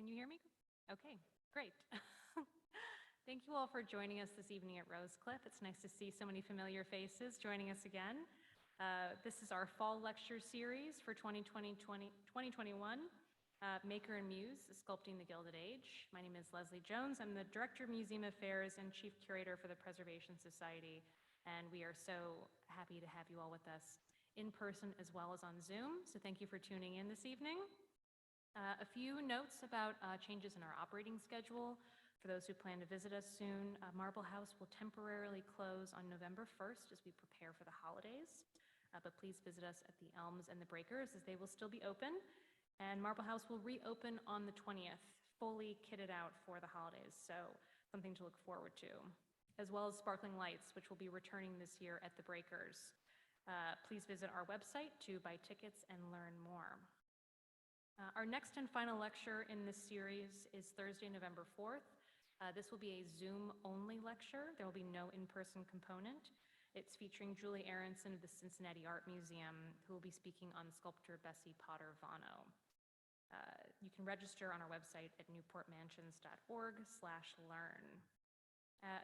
Can you hear me? Okay, great. Thank you all for joining us this evening at Rosecliff. It's nice to see so many familiar faces joining us again. This is our fall lecture series for 2021, Maker and Muse, Sculpting the Gilded Age. My name is Leslie Jones. I'm the Director of Museum Affairs and Chief Curator for the Preservation Society, and we are so happy to have you all with us in person as well as on Zoom. So thank you for tuning in this evening. A few notes about changes in our operating schedule. For those who plan to visit us soon, Marble House will temporarily close on November 1st as we prepare for the holidays. But please visit us at the Elms and the Breakers as they will still be open. And Marble House will reopen on the 20th, fully kitted out for the holidays. So something to look forward to. As well as Sparkling Lights, which will be returning this year at the Breakers. Please visit our website to buy tickets and learn more. Our next and final lecture in this series is Thursday, November 4th. This will be a Zoom-only lecture. There will be no in-person component. It's featuring Julie Aronson of the Cincinnati Art Museum, who will be speaking on sculptor Bessie Potter Vano. You can register on our website at newportmansions.org/learn.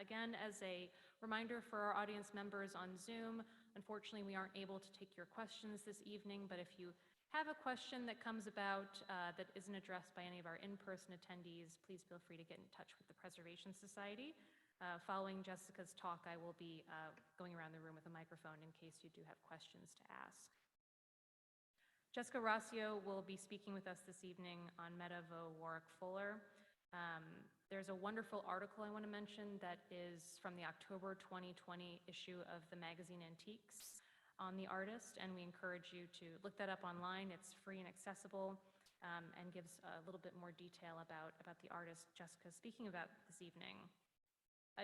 Again, as a reminder for our audience members on Zoom, unfortunately, we aren't able to take your questions this evening, but if you have a question that comes about that isn't addressed by any of our in-person attendees, please feel free to get in touch with the Preservation Society. Following Jessica's talk, I will be going around the room with a microphone in case you do have questions to ask. Jessica Roscio will be speaking with us this evening on Vaux Warrick Fuller. There's a wonderful article I want to mention that is from the October 2020 issue of the magazine Antiques on the artist, and we encourage you to look that up online. It's free and accessible and gives a little bit more detail about the artist Jessica is speaking about this evening.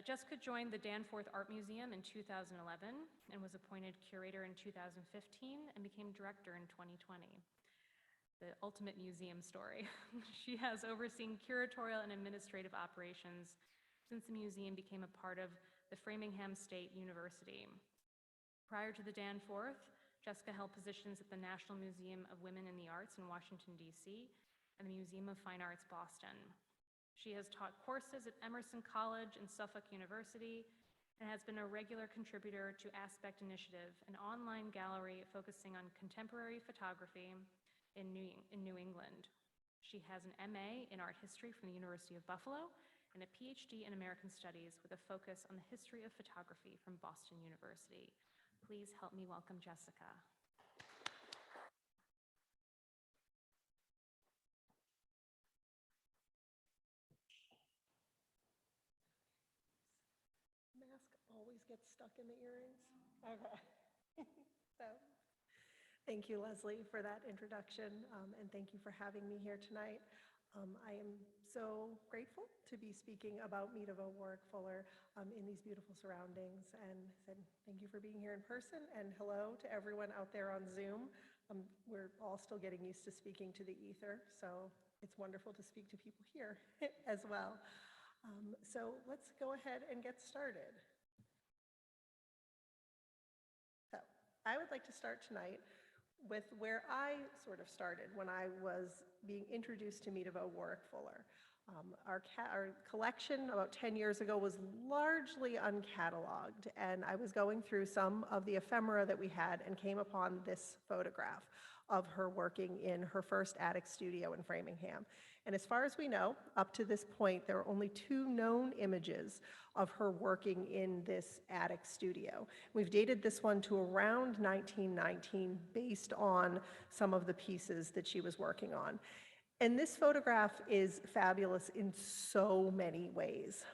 Jessica joined the Danforth Art Museum in 2011 and was appointed curator in 2015 and became director in 2020. The ultimate museum story. She has overseen curatorial and administrative operations since the museum became a part of the Framingham State University. Prior to the Danforth, Jessica held positions at the National Museum of Women in the Arts in Washington, D.C., and the Museum of Fine Arts, Boston. She has taught courses at Emerson College and Suffolk University and has been a regular contributor to Aspect Initiative, an online gallery focusing on contemporary photography in New England. She has an MA in art history from the University of Buffalo and a PhD in American Studies with a focus on the history of photography from Boston University. Please help me welcome Jessica. Mask always gets stuck in the earrings. Okay. So, thank you, Leslie, for that introduction, and thank you for having me here tonight. I am so grateful to be speaking about Vaux Warrick Fuller in these beautiful surroundings, and thank you for being here in person, and hello to everyone out there on Zoom. We're all still getting used to speaking to the ether, so it's wonderful to speak to people here as well. So let's go ahead and get started. So I would like to start tonight with where I sort of started when I was being introduced to Vaux Warrick Fuller. Our collection about 10 years ago was largely uncatalogued, and I was going through some of the ephemera that we had and came upon this photograph of her working in her first attic studio in Framingham. And as far as we know, up to this point, there are only 2 known images of her working in this attic studio. We've dated this one to around 1919 based on some of the pieces that she was working on. And this photograph is fabulous in so many ways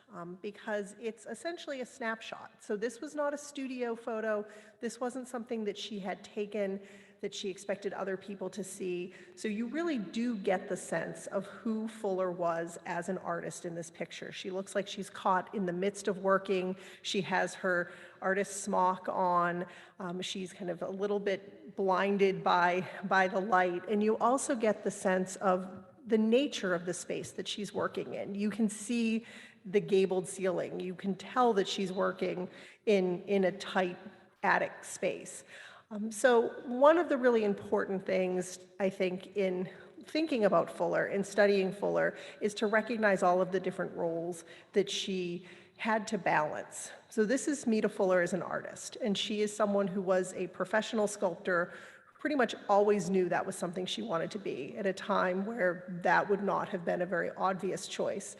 because it's essentially a snapshot. So this was not a studio photo. This wasn't something that she had taken that she expected other people to see. So you really do get the sense of who Fuller was as an artist in this picture. She looks like she's caught in the midst of working. She has her artist smock on. She's kind of a little bit blinded by the light. And you also get the sense of the nature of the space that she's working in. You can see the gabled ceiling. You can tell that she's working in a tight attic space. So one of the really important things, I think, in thinking about Fuller and studying Fuller is to recognize all of the different roles that she had to balance. So this is Mita Fuller as an artist, and she is someone who was a professional sculptor, pretty much always knew that was something she wanted to be at a time where that would not have been a very obvious choice.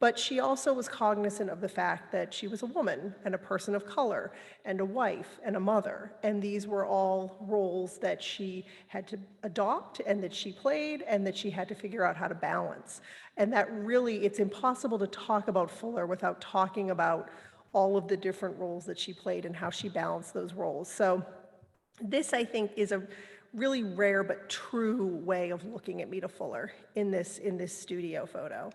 But she also was cognizant of the fact that she was a woman and a person of color and a wife and a mother. And these were all roles that she had to adopt and that she played and that she had to figure out how to balance. And that really, it's impossible to talk about Fuller without talking about all of the different roles that she played and how she balanced those roles. So this, I think, is a really rare but true way of looking at Mita Fuller in this studio photo.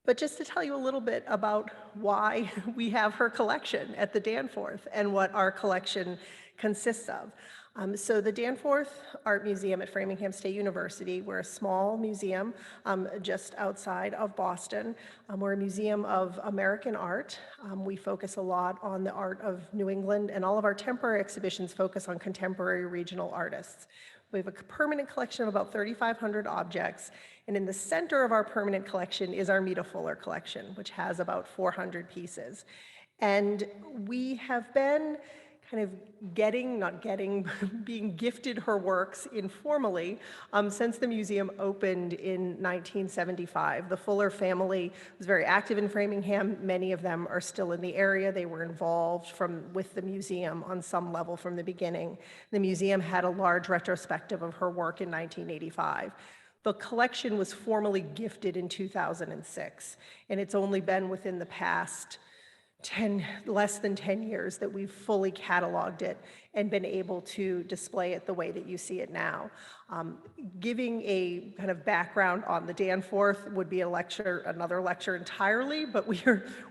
But just to tell you a little bit about why we have her collection at the Danforth and what our collection consists of. So the Danforth Art Museum at Framingham State University, we're a small museum just outside of Boston. We're a museum of American art. We focus a lot on the art of New England, and all of our temporary exhibitions focus on contemporary regional artists. We have a permanent collection of about 3,500 objects, and in the center of our permanent collection is our Mita Fuller collection, which has about 400 pieces. And we have been kind of being gifted her works informally since the museum opened in 1975. The Fuller family was very active in Framingham. Many of them are still in the area. They were involved with the museum on some level from the beginning. The museum had a large retrospective of her work in 1985. The collection was formally gifted in 2006, and it's only been within the past less than 10 years that we've fully cataloged it and been able to display it the way that you see it now. Giving a kind of background on the Danforth would be another lecture entirely, but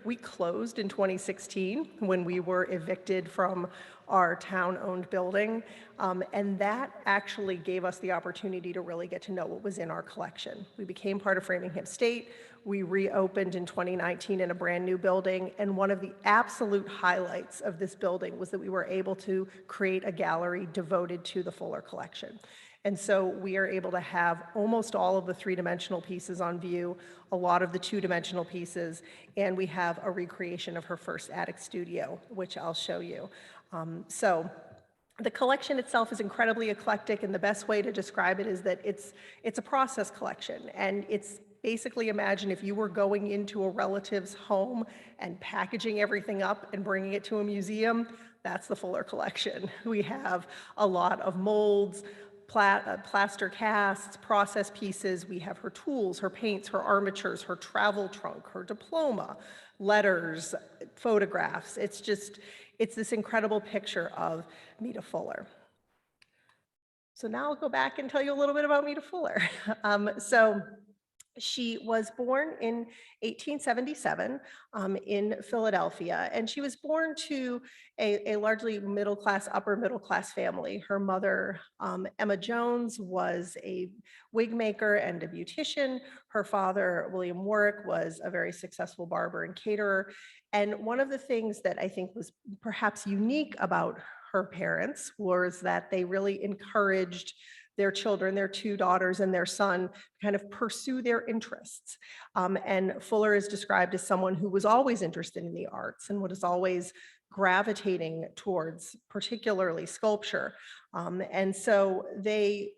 we closed in 2016 when we were evicted from our town-owned building, and that actually gave us the opportunity to really get to know what was in our collection. We became part of Framingham State. We reopened in 2019 in a brand new building, and one of the absolute highlights of this building was that we were able to create a gallery devoted to the Fuller collection. And so we are able to have almost all of the three-dimensional pieces on view, a lot of the two-dimensional pieces, and we have a recreation of her first attic studio, which I'll show you. So the collection itself is incredibly eclectic, and the best way to describe it is that it's a process collection, and it's basically, imagine if you were going into a relative's home and packaging everything up and bringing it to a museum. That's the Fuller collection. We have a lot of molds, plaster casts, process pieces. We have her tools, her paints, her armatures, her travel trunk, her diploma, letters, photographs. It's this incredible picture of Mita Fuller. So now I'll go back and tell you a little bit about Mita Fuller. She was born in 1877 in Philadelphia, and she was born to a largely middle-class, upper-middle-class family. Her mother, Emma Jones, was a wig maker and a beautician. Her father, William Warrick, was a very successful barber and caterer. And one of the things that I think was perhaps unique about her parents was that they really encouraged their children, their two daughters and their son, kind of pursue their interests. And Fuller is described as someone who was always interested in the arts and was always gravitating towards particularly sculpture. And so they,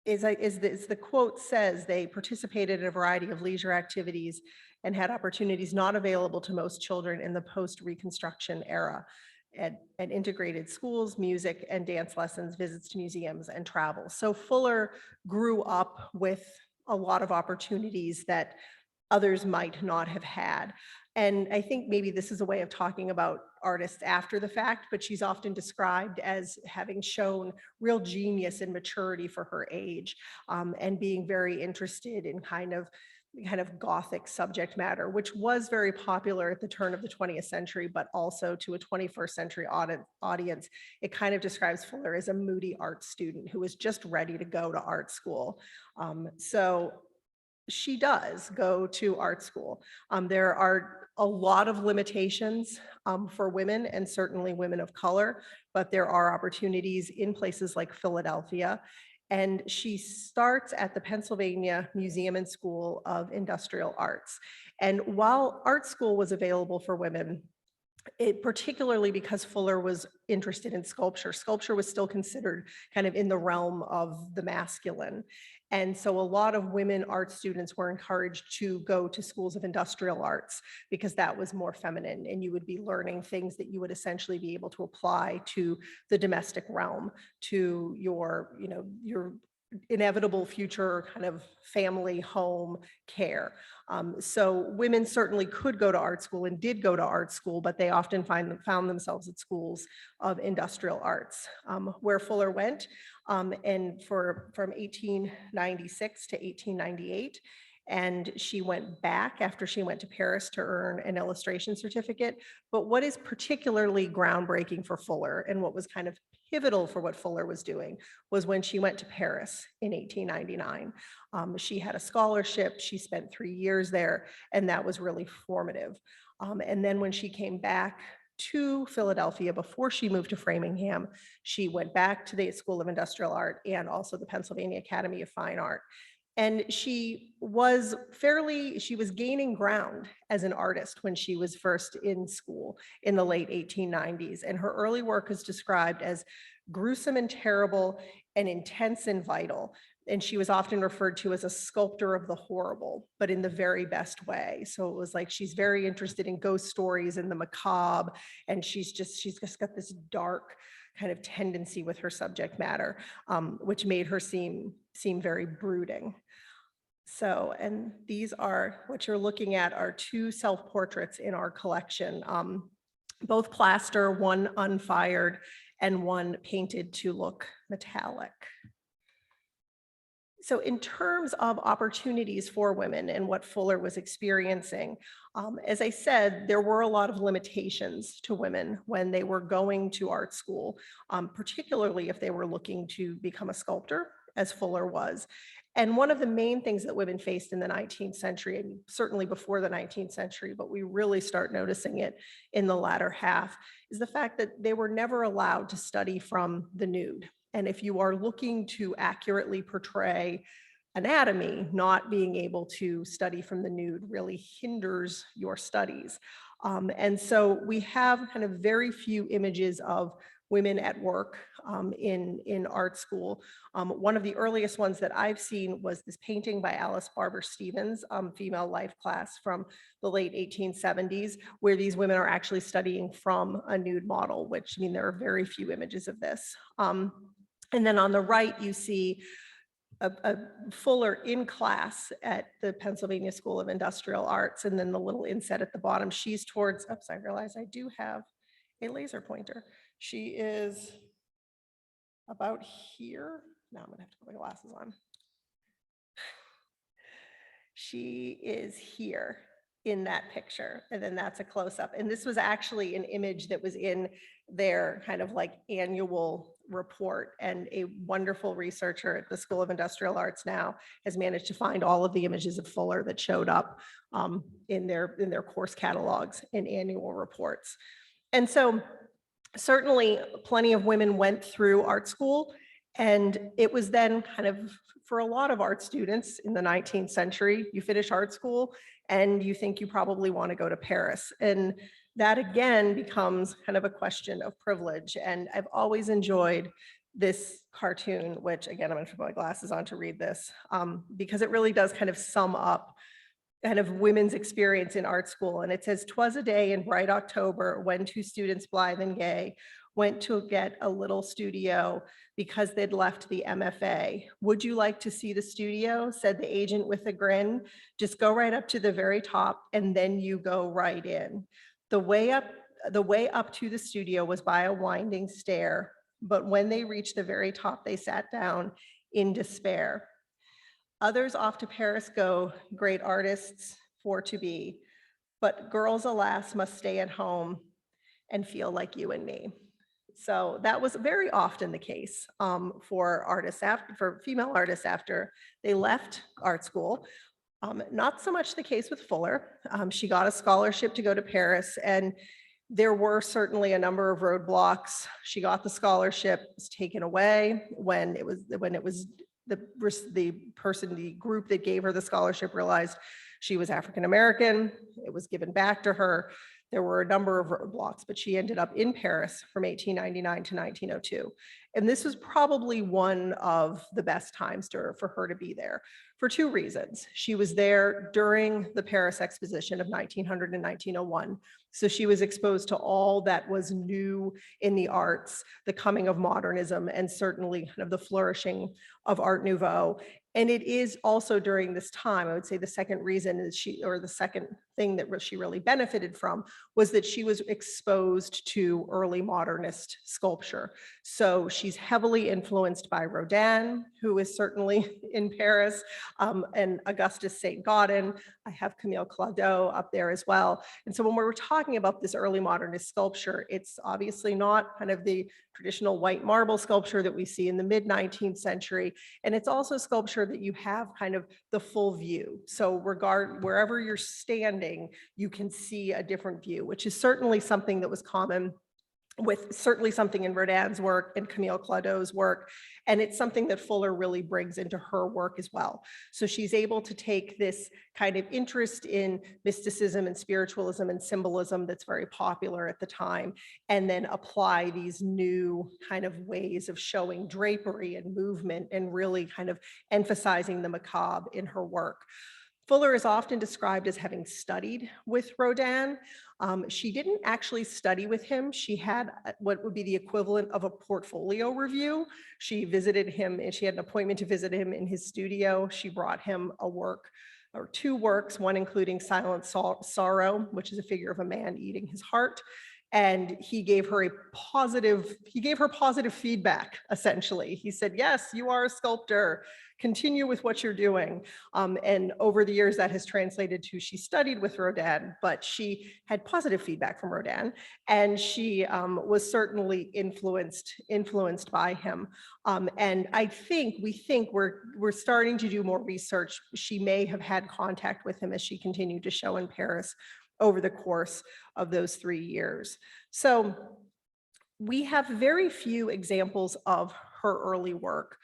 as the quote says, they participated in a variety of leisure activities and had opportunities not available to most children in the post-Reconstruction era. At integrated schools, music and dance lessons, visits to museums, and travel. So Fuller grew up with a lot of opportunities that others might not have had. And I think maybe this is a way of talking about artists after the fact, but she's often described as having shown real genius and maturity for her age, and being very interested in kind of Gothic subject matter, which was very popular at the turn of the 20th century, but also to a 21st century audience. It kind of describes Fuller as a moody art student who was just ready to go to art school. So she does go to art school. There are a lot of limitations for women, and certainly women of color, but there are opportunities in places like Philadelphia. And she starts at the Pennsylvania Museum and School of Industrial Arts. And while art school was available for women, particularly because Fuller was interested in sculpture. Sculpture was still considered kind of in the realm of the masculine. And so a lot of women art students were encouraged to go to schools of industrial arts because that was more feminine, and you would be learning things that you would essentially be able to apply to the domestic realm, to your, your inevitable future kind of family home care. So women certainly could go to art school and did go to art school, but they often found themselves at schools of industrial arts, where Fuller went, and from 1896 to 1898. And she went back after she went to Paris to earn an illustration certificate. But what is particularly groundbreaking for Fuller, and what was kind of pivotal for what Fuller was doing, was when she went to Paris in 1899. She had a scholarship, she spent 3 years there, and that was really formative. And then when she came back to Philadelphia before she moved to Framingham, she went back to the School of Industrial Art and also the Pennsylvania Academy of Fine Art. And she was gaining ground as an artist when she was first in school in the late 1890s. And her early work is described as gruesome and terrible and intense and vital. And she was often referred to as a sculptor of the horrible, but in the very best way. So it was like she's very interested in ghost stories and the macabre, and she's just got this dark kind of tendency with her subject matter, which made her seem very brooding. So, and these are, what you're looking at are 2 self-portraits in our collection, both plaster, one unfired and one painted to look metallic. So in terms of opportunities for women and what Fuller was experiencing, as I said, there were a lot of limitations to women when they were going to art school, particularly if they were looking to become a sculptor, as Fuller was. And one of the main things that women faced in the 19th century, and certainly before the 19th century, but we really start noticing it in the latter half, is the fact that they were never allowed to study from the nude. And if you are looking to accurately portray anatomy, not being able to study from the nude really hinders your studies. And so we have kind of very few images of women at work in art school. One of the earliest ones that I've seen was this painting by Alice Barber Stevens, Female Life class from the late 1870s, where these women are actually studying from a nude model, which, I mean, there are very few images of this. And then on the right, you see a Fuller in class at the Pennsylvania School of Industrial Arts, and then the little inset at the bottom, she's towards, oops, I realize I do have a laser pointer. She is about here. Now I'm gonna have to put my glasses on. She is here in that picture, and then that's a close-up. And this was actually an image that was in their kind of like annual report, and a wonderful researcher at the School of Industrial Arts now has managed to find all of the images of Fuller that showed up in their course catalogs and annual reports. And so certainly plenty of women went through art school, and it was then kind of, for a lot of art students in the 19th century, you finish art school and you think you probably want to go to Paris. And that again becomes kind of a question of privilege. And I've always enjoyed this cartoon, which again, I'm going to put my glasses on to read this, because it really does kind of sum up kind of women's experience in art school. And it says, "'Twas a day in bright October when 2 students blithe and gay went to get a little studio because they'd left the MFA. Would you like to see the studio?" said the agent with a grin. "Just go right up to the very top and then you go right in." The way up to the studio was by a winding stair, but when they reached the very top, they sat down in despair. "Others off to Paris go, great artists for to be, but girls, alas, must stay at home and feel like you and me." So that was very often the case for female artists after they left art school. Not so much the case with Fuller. She got a scholarship to go to Paris, and There were certainly a number of roadblocks. She got the scholarship, was taken away when it was the group that gave her the scholarship realized she was African American. It was given back to her. There were a number of roadblocks, but she ended up in Paris from 1899 to 1902. And this was probably one of the best times for her to be there for two reasons. She was there during the Paris Exposition of 1900 and 1901. So she was exposed to all that was new in the arts, the coming of modernism, and certainly kind of the flourishing of Art Nouveau. And it is also during this time, I would say the second reason is the second thing that she really benefited from was that she was exposed to early modernist sculpture. So she's heavily influenced by Rodin, who is certainly in Paris, and Augustus Saint-Gaudens. I have Camille Claudot up there as well. And so when we're talking about this early modernist sculpture, it's obviously not kind of the traditional white marble sculpture that we see in the mid-19th century. And it's also sculpture that you have kind of the full view. So wherever you're standing, you can see a different view, which is certainly something that was common with something in Rodin's work and Camille Claudot's work. And it's something that Fuller really brings into her work as well. So she's able to take this kind of interest in mysticism and spiritualism and symbolism that's very popular at the time, and then apply these new kind of ways of showing drapery and movement and really kind of emphasizing the macabre in her work. Fuller is often described as having studied with Rodin. She didn't actually study with him. She had what would be the equivalent of a portfolio review. She visited him and she had an appointment to visit him in his studio. She brought him a work or two works, one including Silent Sorrow, which is a figure of a man eating his heart. And he gave her positive feedback, essentially. He said, yes, you are a sculptor. Continue with what you're doing. And over the years, that has translated to she studied with Rodin, but she had positive feedback from Rodin, and she was certainly influenced by him. And we think we're starting to do more research. She may have had contact with him as she continued to show in Paris over the course of those 3 years. So we have very few examples of her early work.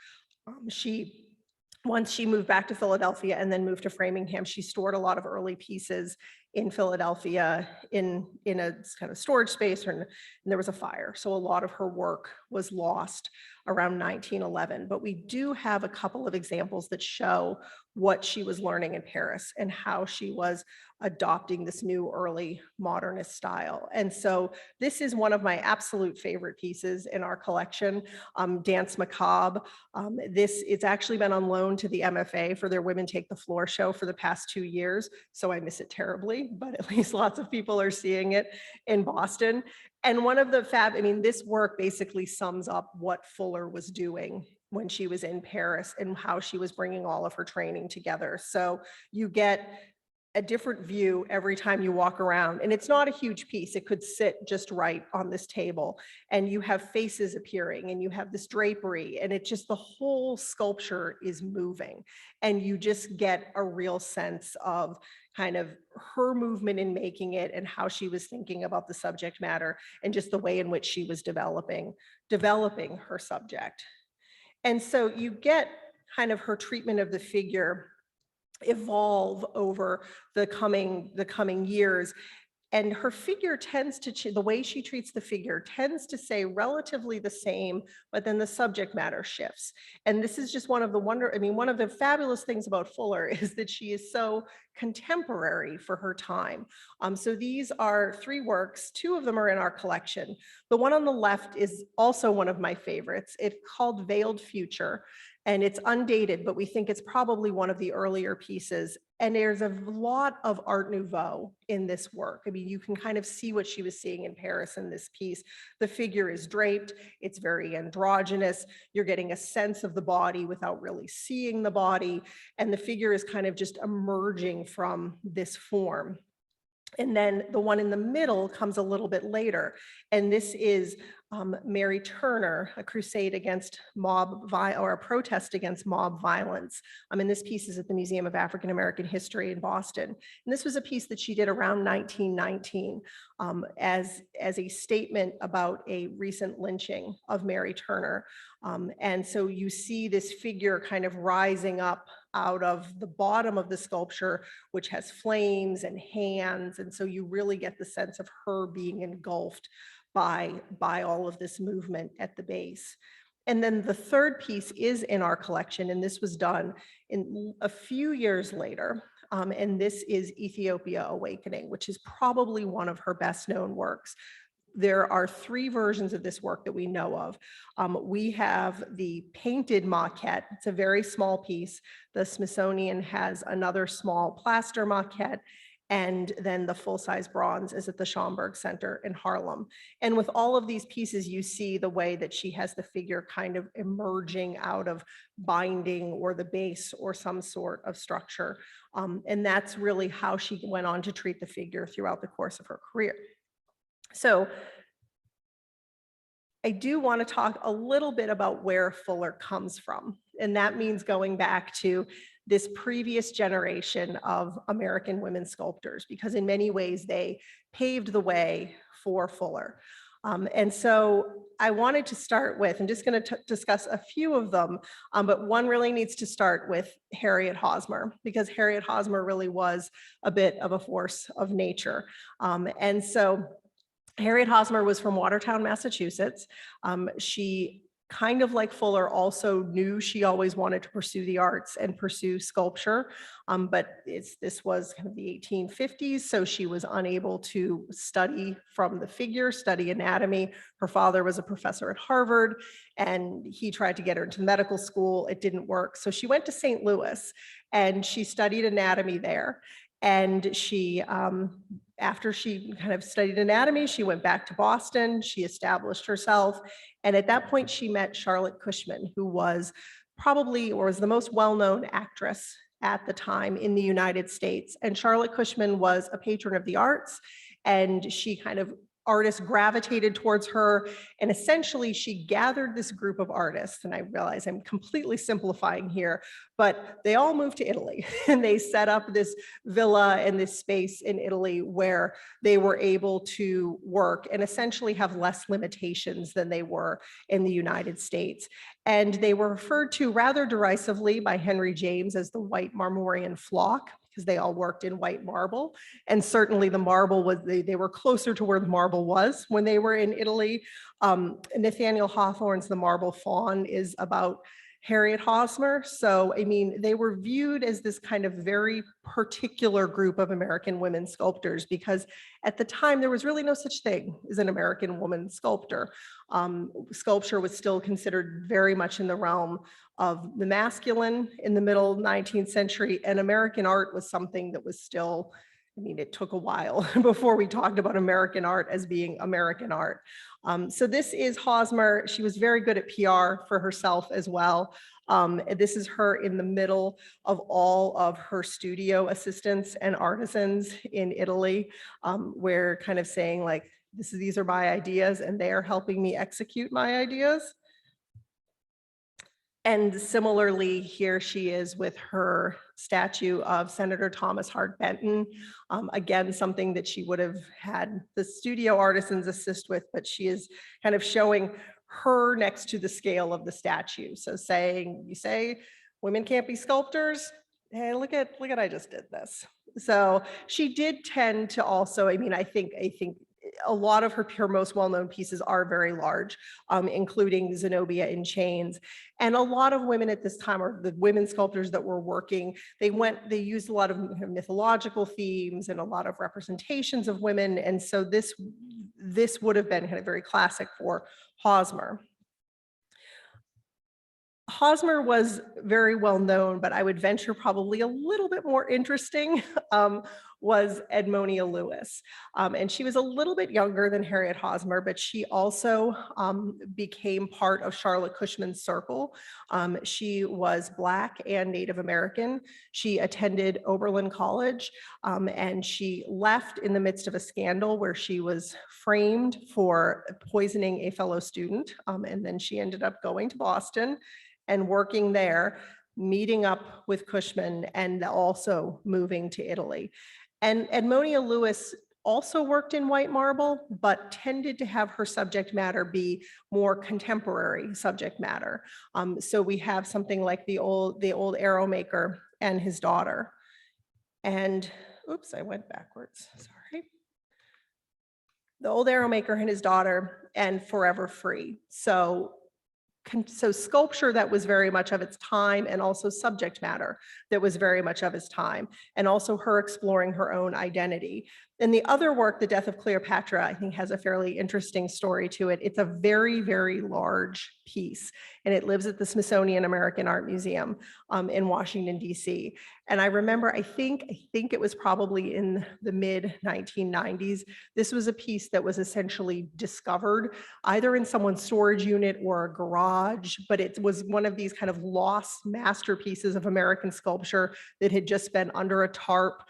Once she moved back to Philadelphia and then moved to Framingham, she stored a lot of early pieces in Philadelphia in a kind of storage space, and there was a fire. So a lot of her work was lost around 1911. But we do have a couple of examples that show what she was learning in Paris and how she was adopting this new early modernist style. And so this is one of my absolute favorite pieces in our collection, Dance Macabre. It's actually been on loan to the MFA for their Women Take the Floor show for the past 2 years. So I miss it terribly, but at least lots of people are seeing it in Boston. And one of the this work basically sums up what Fuller was doing when she was in Paris and how she was bringing all of her training together. So you get a different view every time you walk around. And it's not a huge piece. It could sit just right on this table. And you have faces appearing and you have this drapery, and it just, the whole sculpture is moving. And you just get a real sense of kind of her movement in making it and how she was thinking about the subject matter and just the way in which she was developing her subject. And so you get kind of her treatment of the figure evolve over the coming years. And her figure tends to, the way she treats the figure tends to stay relatively the same, but then the subject matter shifts. And this is just one of the fabulous things about Fuller is that she is so contemporary for her time. So these are 3 works. 2 of them are in our collection. The one on the left is also one of my favorites. It's called Veiled Future. And it's undated, but we think it's probably one of the earlier pieces. And there's a lot of Art Nouveau in this work. You can kind of see what she was seeing in Paris in this piece. The figure is draped, it's very androgynous. You're getting a sense of the body without really seeing the body. And the figure is kind of just emerging from this form. And then the one in the middle comes a little bit later. And this is Mary Turner, a crusade against or a protest against mob violence. And this piece is at the Museum of African American History in Boston. And this was a piece that she did around 1919 as a statement about a recent lynching of Mary Turner. And so you see this figure kind of rising up out of the bottom of the sculpture, which has flames and hands. And so you really get the sense of her being engulfed by all of this movement at the base. And then the third piece is in our collection, and this was done in a few years later. And this is Ethiopia Awakening, which is probably one of her best known works. There are 3 versions of this work that we know of. We have the painted maquette. It's a very small piece. The Smithsonian has another small plaster maquette, and then the full-size bronze is at the Schomburg Center in Harlem. And with all of these pieces, you see the way that she has the figure kind of emerging out of binding or the base or some sort of structure. And that's really how she went on to treat the figure throughout the course of her career. So I do want to talk a little bit about where Fuller comes from. And that means going back to this previous generation of American women sculptors, because in many ways they paved the way for Fuller. And so I wanted to start with, I'm just going to discuss a few of them, but one really needs to start with Harriet Hosmer, because Harriet Hosmer really was a bit of a force of nature. And so Harriet Hosmer was from Watertown, Massachusetts. She, kind of like Fuller, also knew she always wanted to pursue the arts and pursue sculpture, but this was kind of the 1850s, so she was unable to study from the figure, study anatomy. Her father was a professor at Harvard, and he tried to get her into medical school. It didn't work, so she went to St. Louis, and she studied anatomy there. And she, after she kind of studied anatomy, she went back to Boston, she established herself. And at that point, she met Charlotte Cushman, who was probably, or was the most well-known actress at the time in the United States. And Charlotte Cushman was a patron of the arts, and she kind of artists gravitated towards her, and essentially she gathered this group of artists, and I realize I'm completely simplifying here, but they all moved to Italy and they set up this villa and this space in Italy where they were able to work and essentially have less limitations than they were in the United States. And they were referred to rather derisively by Henry James as the white Marmorian flock, because they all worked in white marble. And certainly the marble was, they were closer to where the marble was when they were in Italy. Nathaniel Hawthorne's The Marble Faun is about Harriet Hosmer. So, I mean, they were viewed as this kind of very particular group of American women sculptors, because at the time there was really no such thing as an American woman sculptor. Sculpture was still considered very much in the realm of the masculine in the middle 19th century, and American art was something that was still, I mean, it took a while before we talked about American art as being American art. So this is Hosmer. She was very good at PR for herself as well. This is her in the middle of all of her studio assistants and artisans in Italy, where kind of saying like, these are my ideas and they are helping me execute my ideas. And similarly, here she is with her statue of Senator Thomas Hart Benton. Again, something that she would have had the studio artisans assist with, but she is kind of showing her next to the scale of the statue. So saying, you say women can't be sculptors? Hey, look at I just did this. So she did tend to also, I mean, I think a lot of her most well-known pieces are very large, including Zenobia in Chains. And a lot of women at this time, or the women sculptors that were working, they used a lot of mythological themes and a lot of representations of women. And so this would have been kind of very classic for Hosmer. Hosmer was very well known, but I would venture probably a little bit more interesting was Edwina Lewis. And she was a little bit younger than Harriet Hosmer, but she also became part of Charlotte Cushman's circle. She was Black and Native American. She attended Oberlin College, and she left in the midst of a scandal where she was framed for poisoning a fellow student. And then she ended up going to Boston and working there, meeting up with Cushman, and also moving to Italy. And Edwina Lewis also worked in white marble, but tended to have her subject matter be more contemporary subject matter. So we have something like the old arrow maker and his daughter. And, oops, I went backwards, sorry. The old arrow maker and his daughter, and Forever Free. So sculpture that was very much of its time, and also subject matter that was very much of its time, and also her exploring her own identity. And the other work, The Death of Cleopatra, I think has a fairly interesting story to it. It's a very, very large piece, and it lives at the Smithsonian American Art Museum in Washington, D.C. And I remember, I think it was probably in the mid 1990s, this was a piece that was essentially discovered either in someone's storage unit or a garage, but it was one of these kind of lost masterpieces of American sculpture that had just been under a tarp,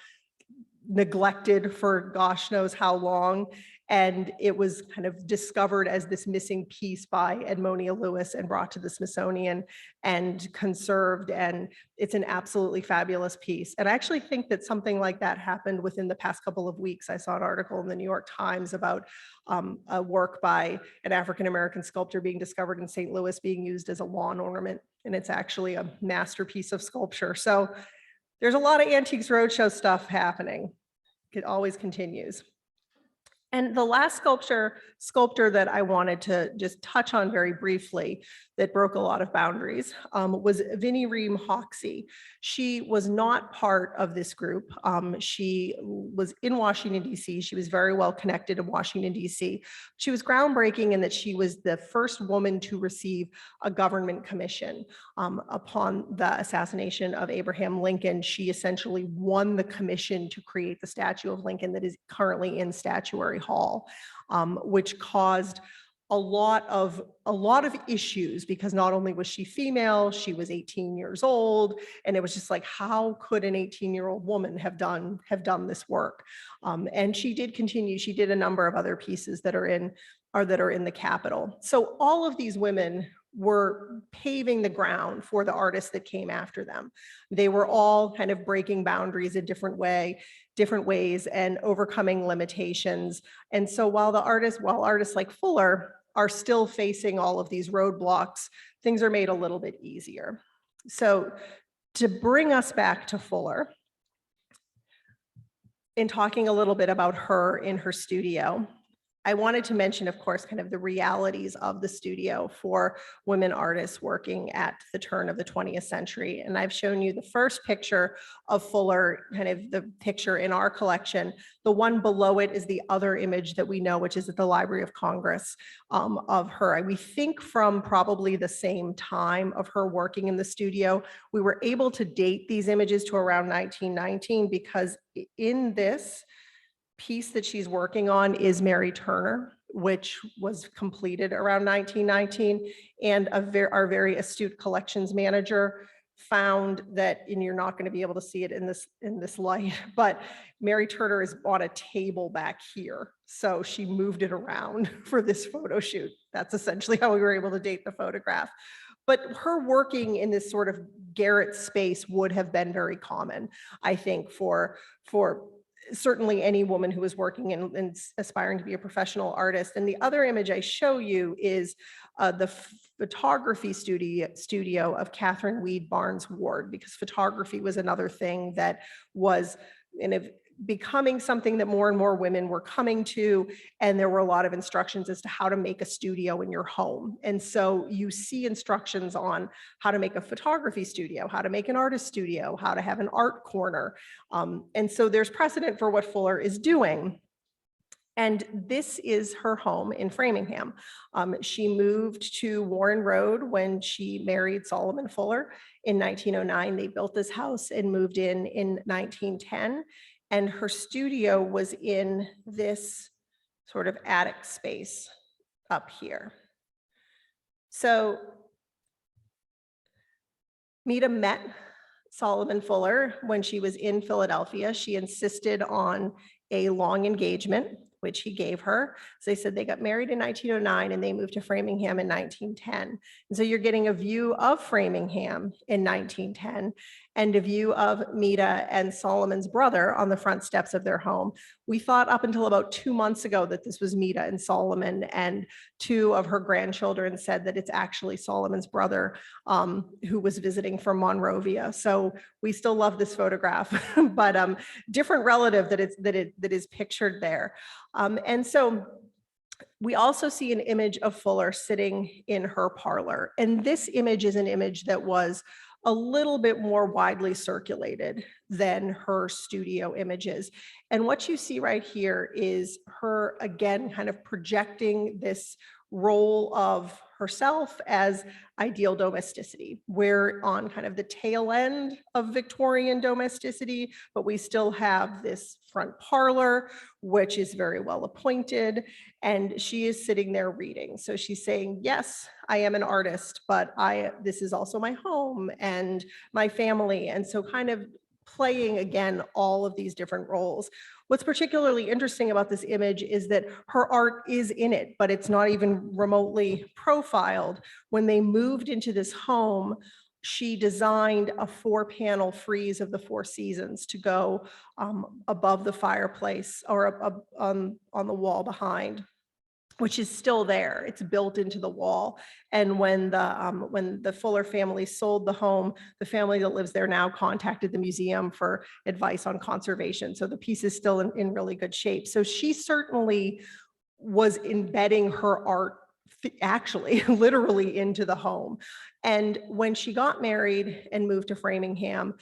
neglected for gosh knows how long. And it was kind of discovered as this missing piece by Edwina Lewis and brought to the Smithsonian and conserved. And it's an absolutely fabulous piece. And I actually think that something like that happened within the past couple of weeks. I saw an article in the New York Times about a work by an African-American sculptor being discovered in St. Louis being used as a lawn ornament. And it's actually a masterpiece of sculpture. So there's a lot of Antiques Roadshow stuff happening. It always continues. And the last sculptor that I wanted to just touch on very briefly that broke a lot of boundaries was Reem Hoxxy. She was not part of this group. She was in Washington, D.C. She was very well connected in Washington, D.C. She was groundbreaking in that she was the first woman to receive a government commission. Upon the assassination of Abraham Lincoln, she essentially won the commission to create the statue of Lincoln that is currently in Statuary Hall, which caused a lot of issues, because not only was she female, she was 18 years old, and it was just like, how could an 18-year-old woman have done this work? And she did continue. She did a number of other pieces that are in the Capitol. So all of these women were paving the ground for the artists that came after them. They were all kind of breaking boundaries in different ways and overcoming limitations. And so while artists like Fuller are still facing all of these roadblocks, things are made a little bit easier. So to bring us back to Fuller, in talking a little bit about her in her studio, I wanted to mention, of course, kind of the realities of the studio for women artists working at the turn of the 20th century. And I've shown you the first picture of Fuller, kind of the picture in our collection. The one below it is the other image that we know, which is at the Library of Congress of her. We think from probably the same time of her working in the studio. We were able to date these images to around 1919 because in this piece that she's working on is Mary Turner, which was completed around 1919. And our very astute collections manager found that, and you're not going to be able to see it in this light, but Mary Turner is on a table back here. So she moved it around for this photo shoot. That's essentially how we were able to date the photograph. But her working in this sort of garret space would have been very common, I think, for certainly any woman who was working and aspiring to be a professional artist. And the other image I show you is the photography studio of Catherine Weed Barnes Ward, because photography was another thing that was becoming something that more and more women were coming to, and there were a lot of instructions as to how to make a studio in your home. And so you see instructions on how to make a photography studio, how to make an artist studio, how to have an art corner. And so there's precedent for what Fuller is doing. And this is her home in Framingham. She moved to Warren Road when she married Solomon Fuller in 1909. They built this house and moved in 1910. And her studio was in this sort of attic space up here. So Mita met Solomon Fuller when she was in Philadelphia. She insisted on a long engagement, which he gave her. So they said they got married in 1909 and they moved to Framingham in 1910. And so you're getting a view of Framingham in 1910 and a view of Mita and Solomon's brother on the front steps of their home. We thought up until about 2 months ago that this was Mita and Solomon, and 2 of her grandchildren said that it's actually Solomon's brother who was visiting from Monrovia. So we still love this photograph, but different relative that is pictured there. And so we also see an image of Fuller sitting in her parlor. And this image is an image that was a little bit more widely circulated than her studio images. And what you see right here is her, again, kind of projecting this role of herself as ideal domesticity. We're on kind of the tail end of Victorian domesticity, but we still have this front parlor, which is very well appointed, and she is sitting there reading. So she's saying, yes, I am an artist, but this is also my home and my family. And so kind of playing, again, all of these different roles. What's particularly interesting about this image is that her art is in it, but it's not even remotely profiled. When they moved into this home, she designed a 4-panel frieze of the 4 seasons to go above the fireplace or on the wall behind, which is still there. It's built into the wall. And when the Fuller family sold the home, the family that lives there now contacted the museum for advice on conservation. So the piece is still in really good shape. So she certainly was embedding her art actually literally into the home. And when she got married and moved to Framingham,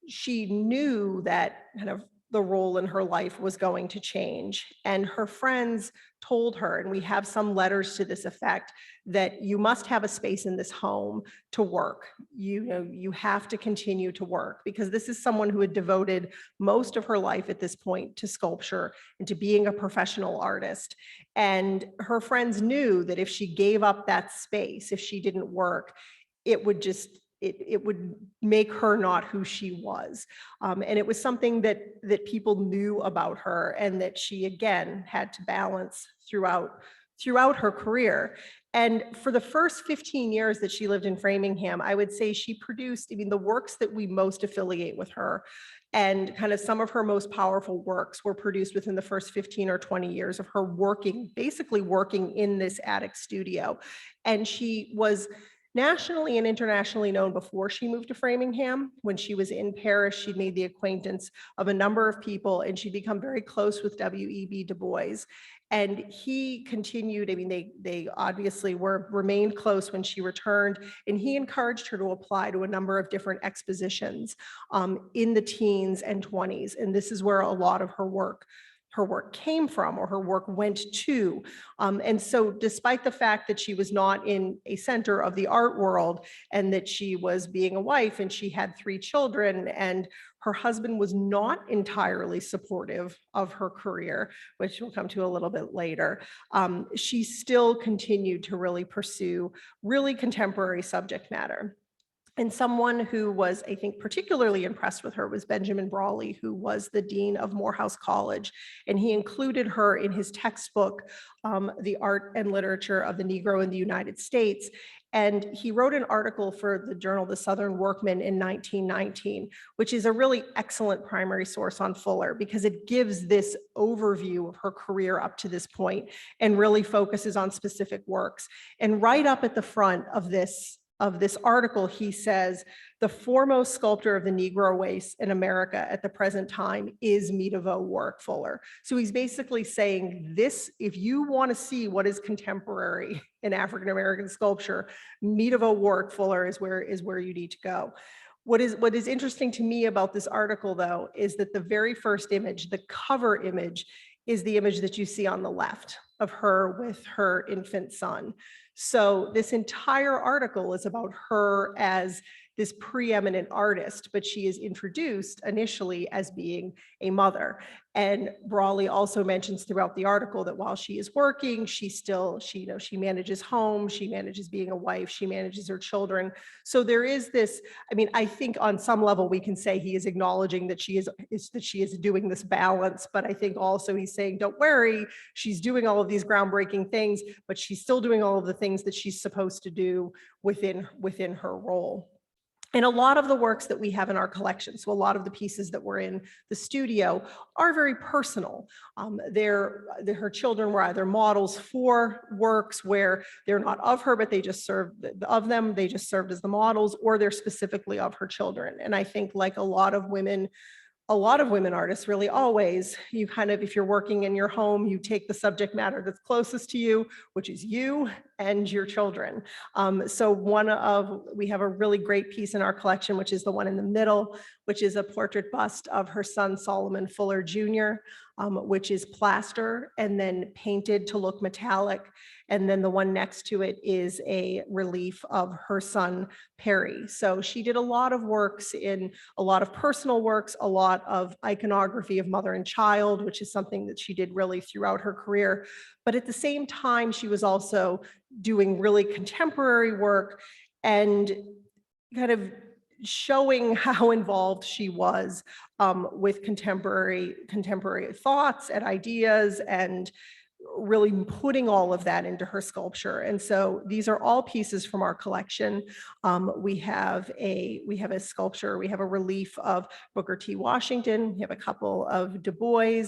she knew that kind of the role in her life was going to change. And her friends told her, and we have some letters to this effect, that you must have a space in this home to work. You have to continue to work, because this is someone who had devoted most of her life at this point to sculpture and to being a professional artist. And her friends knew that if she gave up that space, if she didn't work, it would just it would make her not who she was. And it was something that people knew about her, and that she, again, had to balance throughout her career. And for the first 15 years that she lived in Framingham, I would say she produced, the works that we most affiliate with her, and kind of some of her most powerful works were produced within the first 15 or 20 years of her basically working in this attic studio. And she was nationally and internationally known before she moved to Framingham. When she was in Paris, she'd made the acquaintance of a number of people, and she'd become very close with W.E.B. Du Bois. And he continued, they obviously remained close when she returned, and he encouraged her to apply to a number of different expositions in the teens and 20s. And this is where a lot of her work came from, or her work went to. And so despite the fact that she was not in a center of the art world, and that she was being a wife and she had 3 children, and her husband was not entirely supportive of her career, which we'll come to a little bit later, she still continued to really pursue really contemporary subject matter. And someone who was, I think, particularly impressed with her was Benjamin Brawley, who was the dean of Morehouse College. And he included her in his textbook, The Art and Literature of the Negro in the United States. And he wrote an article for the journal The Southern Workman in 1919, which is a really excellent primary source on Fuller, because it gives this overview of her career up to this point and really focuses on specific works. And right up at the front of this article, he says, the foremost sculptor of the Negro race in America at the present time is Vaux Warrick Fuller. So he's basically saying this: if you want to see what is contemporary in African-American sculpture, Vaux Warrick Fuller is where you need to go. What is interesting to me about this article, though, is that the very first image, the cover image, is the image that you see on the left of her with her infant son. So this entire article is about her as this preeminent artist, but she is introduced initially as being a mother. And Brawley also mentions throughout the article that while she is working, she manages home, she manages being a wife, she manages her children. So there is this, I mean, I think on some level we can say he is acknowledging that she is doing this balance, but I think also he's saying, don't worry, she's doing all of these groundbreaking things, but she's still doing all of the things that she's supposed to do within her role. And a lot of the works that we have in our collection, so a lot of the pieces that were in the studio are very personal. Her children were either models for works where they're not of her, but they just served as the models, or they're specifically of her children. And I think like a lot of women artists, really always, you kind of, if you're working in your home, you take the subject matter that's closest to you, which is you and your children. We have a really great piece in our collection, which is the one in the middle, which is a portrait bust of her son, Solomon Fuller Jr., which is plaster and then painted to look metallic. And then the one next to it is a relief of her son, Perry. So she did a lot of works a lot of personal works, a lot of iconography of mother and child, which is something that she did really throughout her career. But at the same time, she was also doing really contemporary work and kind of showing how involved she was with contemporary thoughts and ideas, and really putting all of that into her sculpture. And so these are all pieces from our collection. We have a sculpture, we have a relief of Booker T. Washington, we have a couple of Du Bois.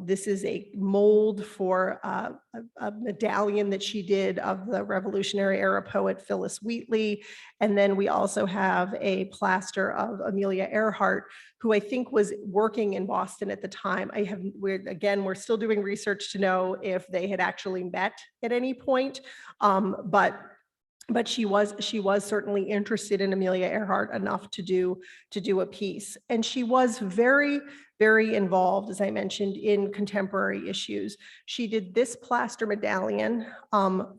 This is a mold for a medallion that she did of the Revolutionary era poet Phyllis Wheatley. And then we also have a plaster of Amelia Earhart, who I think was working in Boston at the time. We're still doing research to know if they had actually met at any point, but she was certainly interested in Amelia Earhart enough to do a piece. And she was very, very involved, as I mentioned, in contemporary issues. She did this plaster medallion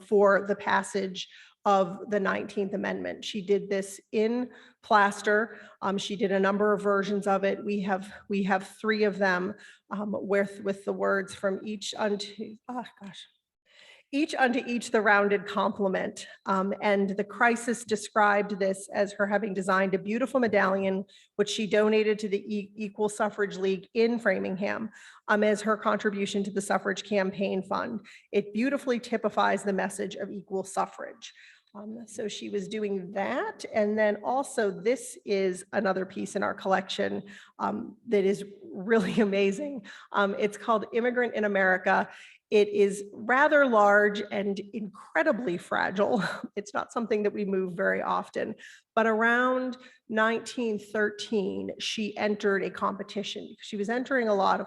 for the passage of the 19th Amendment. She did this in plaster. She did a number of versions of it. We have 3 of them with the words from each unto each the rounded complement. And the crisis described this as her having designed a beautiful medallion, which she donated to the Equal Suffrage League in Framingham as her contribution to the suffrage campaign fund. It beautifully typifies the message of equal suffrage. So she was doing that. And then also this is another piece in our collection that is really amazing. It's called Immigrant in America. It is rather large and incredibly fragile. It's not something that we move very often, but around 1913, she entered a competition. She was entering a lot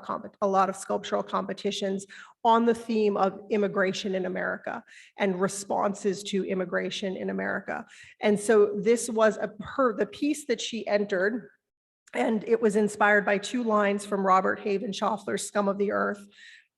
of sculptural competitions on the theme of immigration in America and responses to immigration in America. And so this was the piece that she entered, and it was inspired by 2 lines from Robert Haven Schaeffler's Scum of the Earth.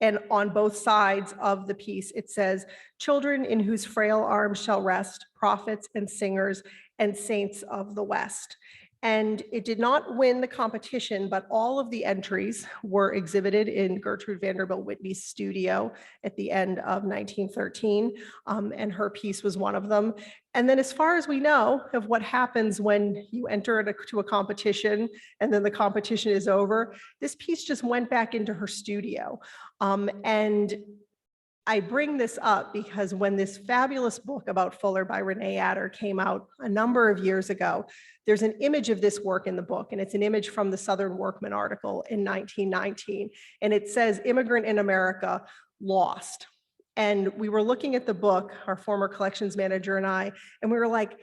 And on both sides of the piece, it says, "Children in whose frail arms shall rest, prophets and singers and saints of the West." And it did not win the competition, but all of the entries were exhibited in Gertrude Vanderbilt Whitney's studio at the end of 1913, and her piece was one of them. And then as far as we know of what happens when you enter to a competition and then the competition is over, this piece just went back into her studio. And I bring this up because when this fabulous book about Fuller by Renee Adder came out a number of years ago, there's an image of this work in the book, and it's an image from the Southern Workman article in 1919. And it says, "Immigrant in America, lost." And we were looking at the book, our former collections manager and I, and we were like,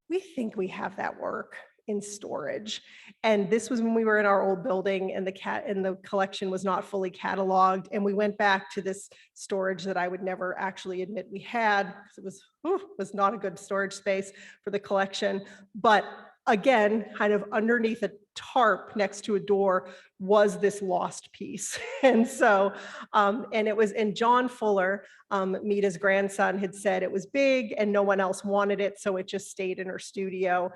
we think we have that work in storage. And this was when we were in our old building and the collection was not fully cataloged. And we went back to this storage that I would never actually admit we had, because it was not a good storage space for the collection. But again, kind of underneath a tarp next to a door was this lost piece. And so, and John Fuller, Mita's grandson, had said it was big and no one else wanted it, so it just stayed in her studio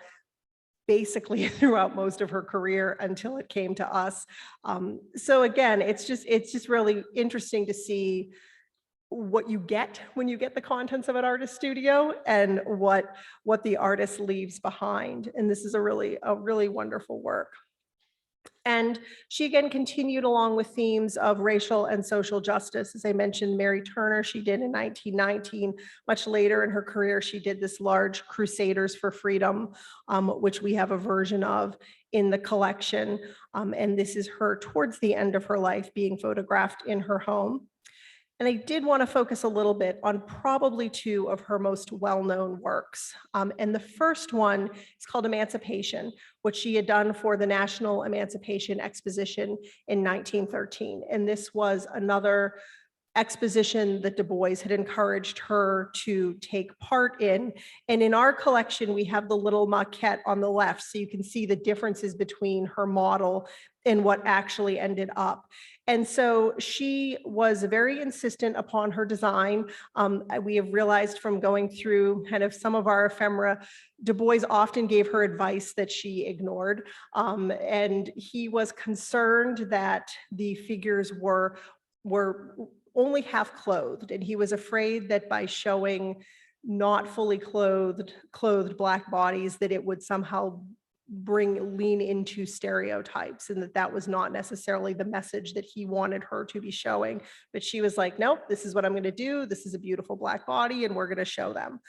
basically throughout most of her career until it came to us. So again, it's just really interesting to see what you get when you get the contents of an artist studio and what the artist leaves behind. And this is a really wonderful work. And she again continued along with themes of racial and social justice. As I mentioned, Mary Turner, she did in 1919. Much later in her career, she did this large Crusaders for Freedom, which we have a version of in the collection. And this is her towards the end of her life being photographed in her home. And I did want to focus a little bit on probably two of her most well-known works. And the first one is called Emancipation, which she had done for the National Emancipation Exposition in 1913. And this was another exposition that Du Bois had encouraged her to take part in. And in our collection, we have the little maquette on the left, so you can see the differences between her model and what actually ended up. And so she was very insistent upon her design. We have realized from going through kind of some of our ephemera, Du Bois often gave her advice that she ignored. And he was concerned that the figures were only half clothed, and he was afraid that by showing not fully clothed Black bodies, that it would somehow lean into stereotypes, and that was not necessarily the message that he wanted her to be showing. But she was like, nope, this is what I'm going to do. This is a beautiful Black body, and we're going to show them,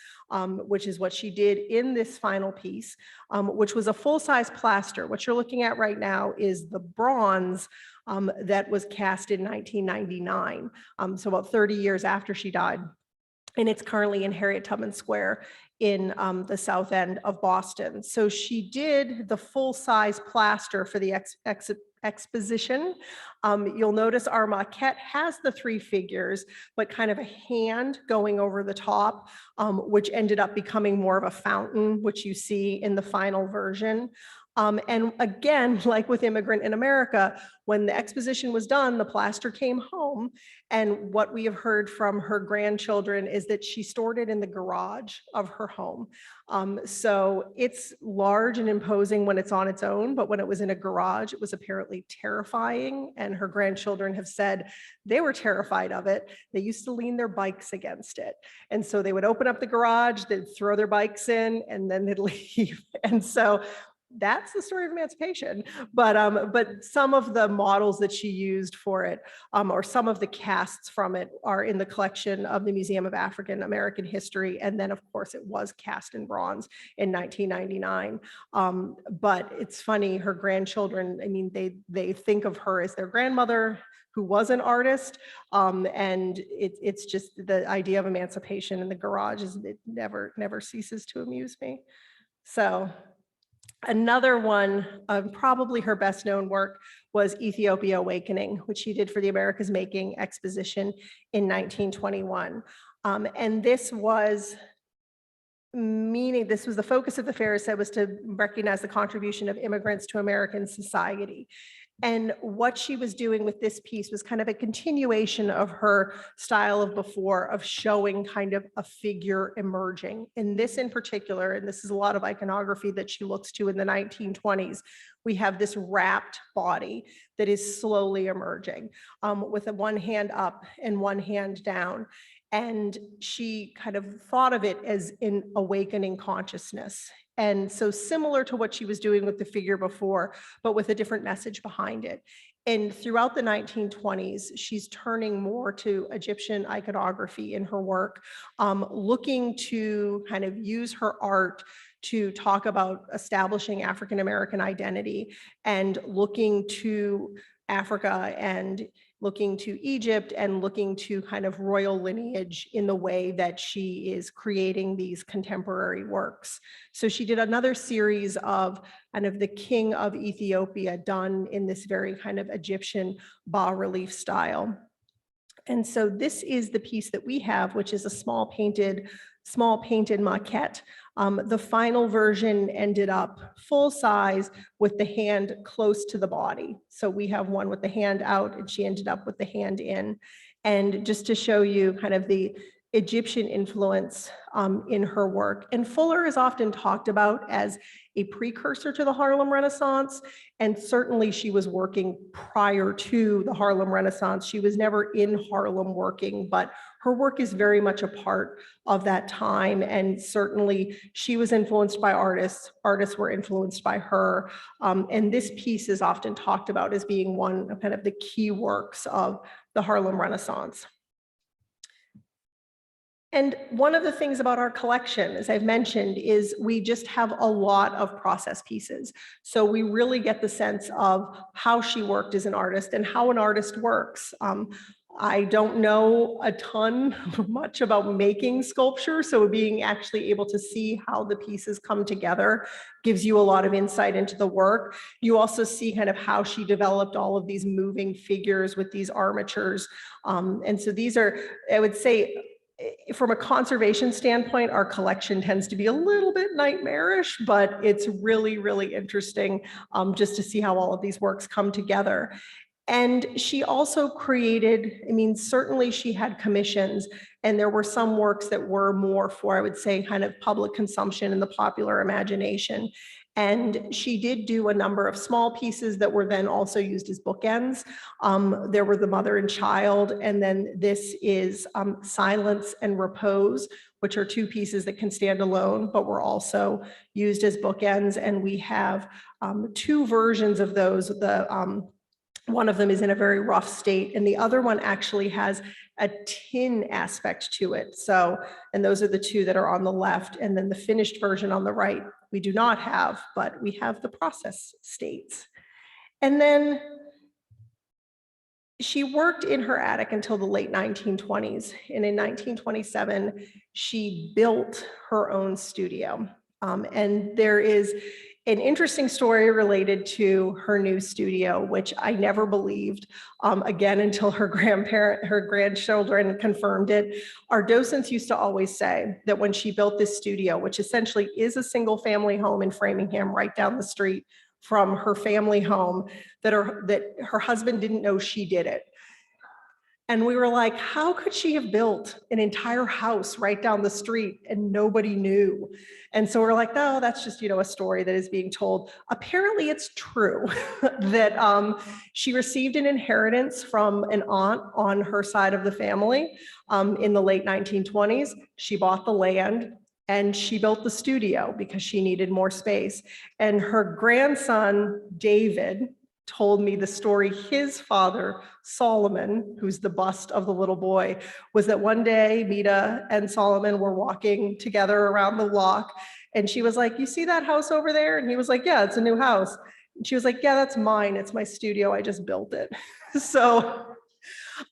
which is what she did in this final piece, which was a full-size plaster. What you're looking at right now is the bronze that was cast in 1999, so about 30 years after she died. And it's currently in Harriet Tubman Square in the South End of Boston. So she did the full-size plaster for the exposition. You'll notice our maquette has the three figures, but kind of a hand going over the top, which ended up becoming more of a fountain, which you see in the final version. And again, like with Immigrant in America, when the exposition was done, the plaster came home. And what we have heard from her grandchildren is that she stored it in the garage of her home. So it's large and imposing when it's on its own, but when it was in a garage, it was apparently terrifying. And her grandchildren have said they were terrified of it. They used to lean their bikes against it. And so they would open up the garage, they'd throw their bikes in, and then they'd leave. And so that's the story of Emancipation. But some of the models that she used for it, or some of the casts from it, are in the collection of the Museum of African American History. And then, of course, it was cast in bronze in 1999. But it's funny, her grandchildren, I mean, they think of her as their grandmother, who was an artist, and it's just the idea of emancipation in the garage it never ceases to amuse me. So. Another one, probably her best known work, was Ethiopia Awakening, which she did for the America's Making exposition in 1921. And this was the focus of the fair, said, was to recognize the contribution of immigrants to American society. And what she was doing with this piece was kind of a continuation of her style of before, of showing kind of a figure emerging. In this in particular, and this is a lot of iconography that she looks to in the 1920s, we have this wrapped body that is slowly emerging, with one hand up and one hand down. And she kind of thought of it as an awakening consciousness. And so similar to what she was doing with the figure before, but with a different message behind it. And throughout the 1920s, she's turning more to Egyptian iconography in her work, looking to kind of use her art to talk about establishing African American identity, and looking to Africa and looking to Egypt and looking to kind of royal lineage in the way that she is creating these contemporary works. So she did another series of kind of the king of Ethiopia done in this very kind of Egyptian bas-relief style. And so this is the piece that we have, which is a small painted small painted maquette. The final version ended up full size with the hand close to the body. So we have one with the hand out, and she ended up with the hand in. And just to show you kind of the Egyptian influence in her work. And Fuller is often talked about as a precursor to the Harlem Renaissance, and certainly she was working prior to the Harlem Renaissance. She was never in Harlem working, but her work is very much a part of that time, and certainly she was influenced by artists. Artists were influenced by her, and this piece is often talked about as being one of kind of the key works of the Harlem Renaissance. And one of the things about our collection, as I've mentioned, is we just have a lot of process pieces. So we really get the sense of how she worked as an artist and how an artist works. I don't know a ton much about making sculpture, so being actually able to see how the pieces come together gives you a lot of insight into the work. You also see kind of how she developed all of these moving figures with these armatures. And so these are, I would say, from a conservation standpoint, our collection tends to be a little bit nightmarish, but it's really, really interesting just to see how all of these works come together. And she also created, I mean, certainly she had commissions, and there were some works that were more for, I would say, kind of public consumption in the popular imagination. And she did do a number of small pieces that were then also used as bookends. There were the Mother and Child, and then this is Silence and Repose, which are two pieces that can stand alone, but were also used as bookends. And we have two versions of those. One of them is in a very rough state, and the other one actually has a tin aspect to it. So, and those are the two that are on the left, and then the finished version on the right, we do not have, but we have the process states. And then she worked in her attic until the late 1920s. And in 1927, she built her own studio. And there is an interesting story related to her new studio, which I never believed, again, until her grandchildren confirmed it. Our docents used to always say that when she built this studio, which essentially is a single family home in Framingham, right down the street from her family home, that her husband didn't know she did it. And we were like, how could she have built an entire house right down the street and nobody knew? And so we're like, no, that's just, a story that is being told. Apparently it's true that she received an inheritance from an aunt on her side of the family in the late 1920s. She bought the land and she built the studio because she needed more space. And her grandson, David, told me the story. His father, Solomon, who's the bust of the little boy, was that one day Mita and Solomon were walking together around the block, and she was like, you see that house over there? And he was like, yeah, it's a new house. And she was like, yeah, that's mine. It's my studio. I just built it. So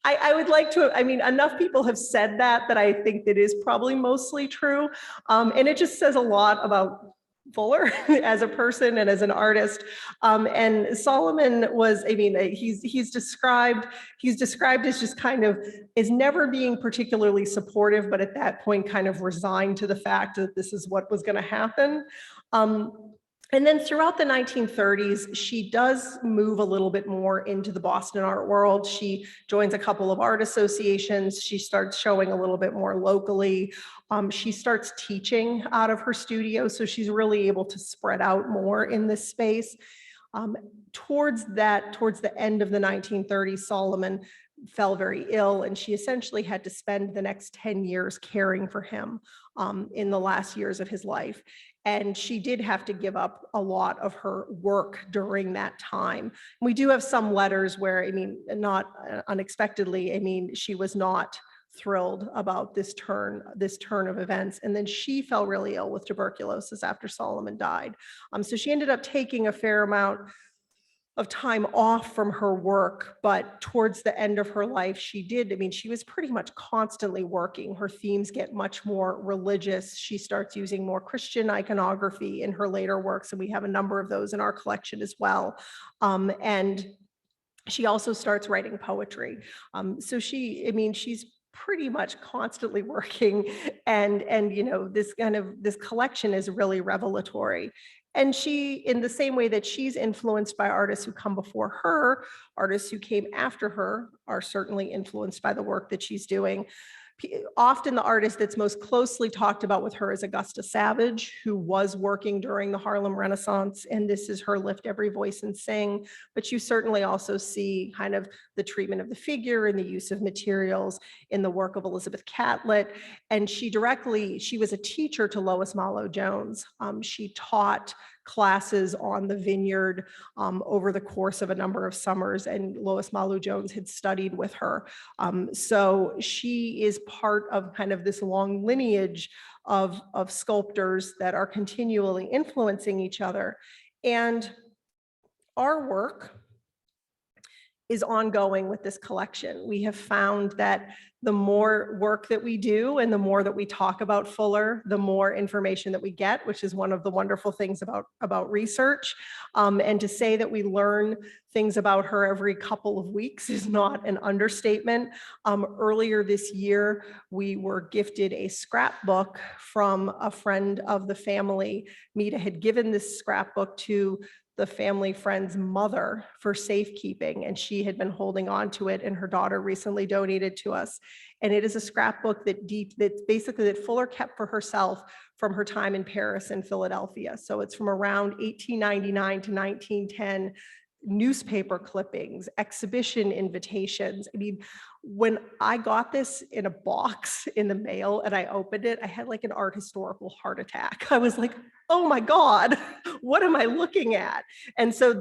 I would like to, enough people have said that I think that is probably mostly true. And it just says a lot about Fuller as a person and as an artist. And Solomon was, he's described as just kind of, is never being particularly supportive, but at that point kind of resigned to the fact that this is what was going to happen. And then throughout the 1930s, she does move a little bit more into the Boston art world. She joins a couple of art associations. She starts showing a little bit more locally. She starts teaching out of her studio, so she's really able to spread out more in this space. Towards the end of the 1930s, Solomon fell very ill, and she essentially had to spend the next 10 years caring for him in the last years of his life. And she did have to give up a lot of her work during that time. We do have some letters where, not unexpectedly, she was not thrilled about this turn of events. And then she fell really ill with tuberculosis after Solomon died. So she ended up taking a fair amount of time off from her work, but towards the end of her life, she was pretty much constantly working. Her themes get much more religious. She starts using more Christian iconography in her later works, and we have a number of those in our collection as well. And she also starts writing poetry. So she's pretty much constantly working, and you know, this collection is really revelatory. And she, in the same way that she's influenced by artists who come before her, artists who came after her are certainly influenced by the work that she's doing. Often the artist that's most closely talked about with her is Augusta Savage, who was working during the Harlem Renaissance, and this is her Lift Every Voice and Sing. But you certainly also see kind of the treatment of the figure and the use of materials in the work of Elizabeth Catlett. And she was a teacher to Lois Mallow Jones. She taught classes on the vineyard over the course of a number of summers, and Lois Mallow Jones had studied with her. So she is part of kind of this long lineage of sculptors that are continually influencing each other. And our work is ongoing with this collection. We have found that the more work that we do and the more that we talk about Fuller, the more information that we get, which is one of the wonderful things about research. And to say that we learn things about her every couple of weeks is not an understatement. Earlier this year, we were gifted a scrapbook from a friend of the family. Mita had given this scrapbook to the family friend's mother for safekeeping, and she had been holding on to it, and her daughter recently donated to us. And it is a scrapbook that Fuller kept for herself from her time in Paris and Philadelphia. So it's from around 1899 to 1910, newspaper clippings, exhibition invitations. I mean, when I got this in a box in the mail and I opened it, I had like an art historical heart attack. I was like, oh my God, what am I looking at? And so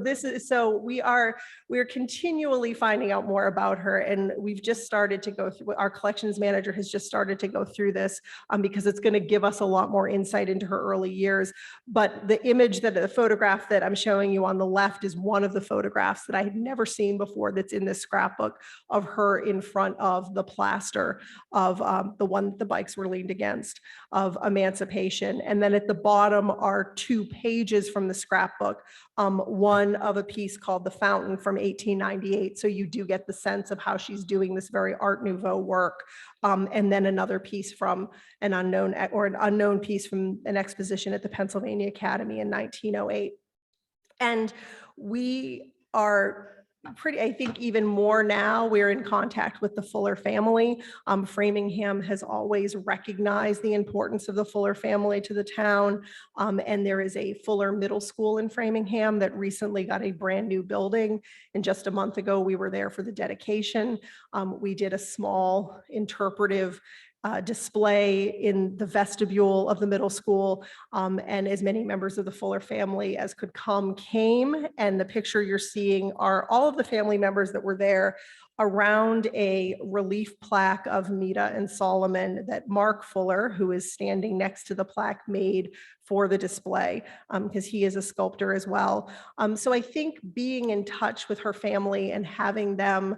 we're continually finding out more about her. And we've just started to go through, our collections manager has just started to go through this because it's going to give us a lot more insight into her early years. But the photograph that I'm showing you on the left is one of the photographs that I had never seen before that's in this scrapbook of her in front of the plaster of the one the bikes were leaned against, of Emancipation. And then at the bottom are 2 pages from the scrapbook, one of a piece called The Fountain from 1898. So you do get the sense of how she's doing this very Art Nouveau work. And then another piece from an unknown piece from an exposition at the Pennsylvania Academy in 1908. And we are I think even more now, we're in contact with the Fuller family. Framingham has always recognized the importance of the Fuller family to the town. And there is a Fuller Middle School in Framingham that recently got a brand new building. And just a month ago, we were there for the dedication. We did a small interpretive display in the vestibule of the middle school, and as many members of the Fuller family as could come came. And the picture you're seeing are all of the family members that were there around a relief plaque of Mita and Solomon that Mark Fuller, who is standing next to the plaque, made for the display, because he is a sculptor as well. So I think being in touch with her family and having them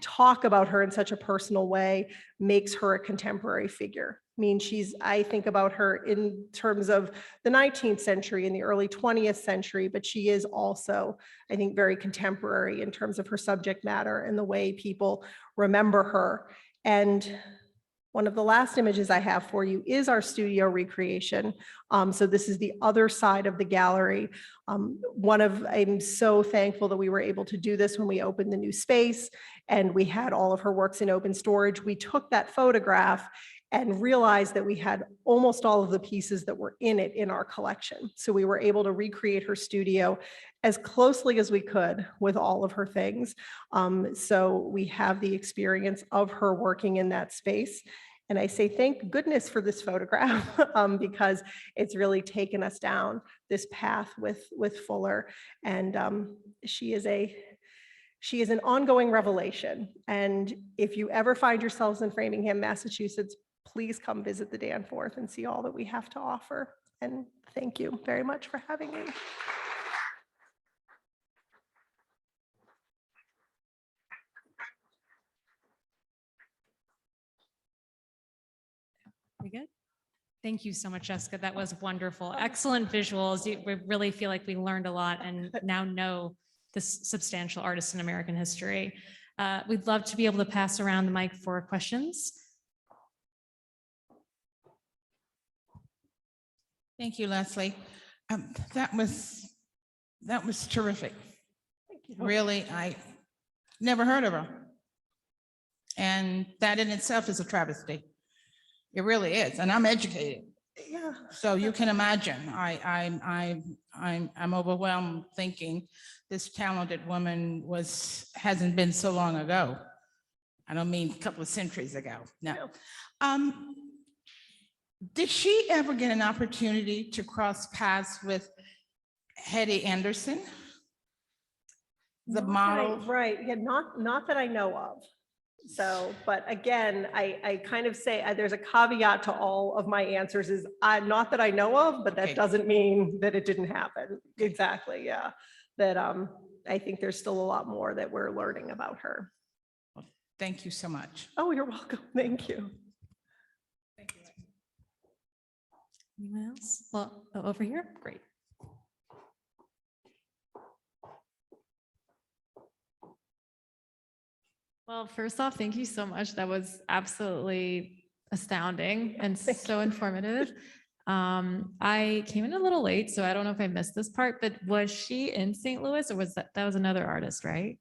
talk about her in such a personal way makes her a contemporary figure. I mean, I think about her in terms of the 19th century and the early 20th century, but she is also, I think, very contemporary in terms of her subject matter and the way people remember her. And one of the last images I have for you is our studio recreation. So this is the other side of the gallery. I'm so thankful that we were able to do this when we opened the new space and we had all of her works in open storage. We took that photograph and realized that we had almost all of the pieces that were in it in our collection. So we were able to recreate her studio as closely as we could with all of her things. So we have the experience of her working in that space. And I say, thank goodness for this photograph because it's really taken us down this path with Fuller. And she is an ongoing revelation. And if you ever find yourselves in Framingham, Massachusetts, please come visit the Danforth and see all that we have to offer. And thank you very much for having me. We good? Thank you so much, Jessica. That was wonderful. Excellent visuals. We really feel like we learned a lot and now know this substantial artist in American history. We'd love to be able to pass around the mic for questions. Thank you, Leslie. That was terrific. Thank you. Really, I never heard of her. And that in itself is a travesty. It really is. And I'm educated. Yeah. So you can imagine, I'm overwhelmed thinking this talented woman hasn't been so long ago. I don't mean a couple of centuries ago, no. Did she ever get an opportunity to cross paths with Hetty Anderson, the model? Right, yeah, not that I know of. So, but again, I kind of say, there's a caveat to all of my answers is, not that I know of, but that Okay. doesn't mean that it didn't happen. Exactly, yeah. That I think there's still a lot more that we're learning about her. Thank you so much. Oh, you're welcome, thank you. Anyone else? Well, over here, great. Well, first off, thank you so much. That was absolutely astounding and Thank so informative. I came in a little late, so I don't know if I missed this part, but was she in St. Louis or was that was another artist, right?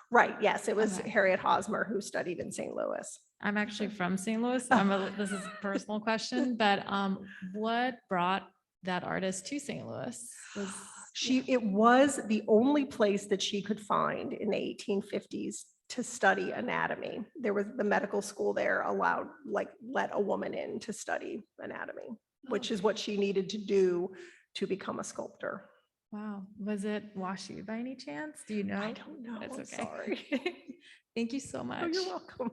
Right, yes, it was Okay. Harriet Hosmer who studied in St. Louis. I'm actually from St. Louis. This is a personal question, but what brought that artist to St. Louis? It was the only place that she could find in the 1850s to study anatomy. There was the medical school there allowed, let a woman in to study anatomy, which is what she needed to do to become a sculptor. Wow. Was it WashU by any chance? Do you know? I don't know, That's I'm okay. sorry. Thank you so much. Oh, you're welcome.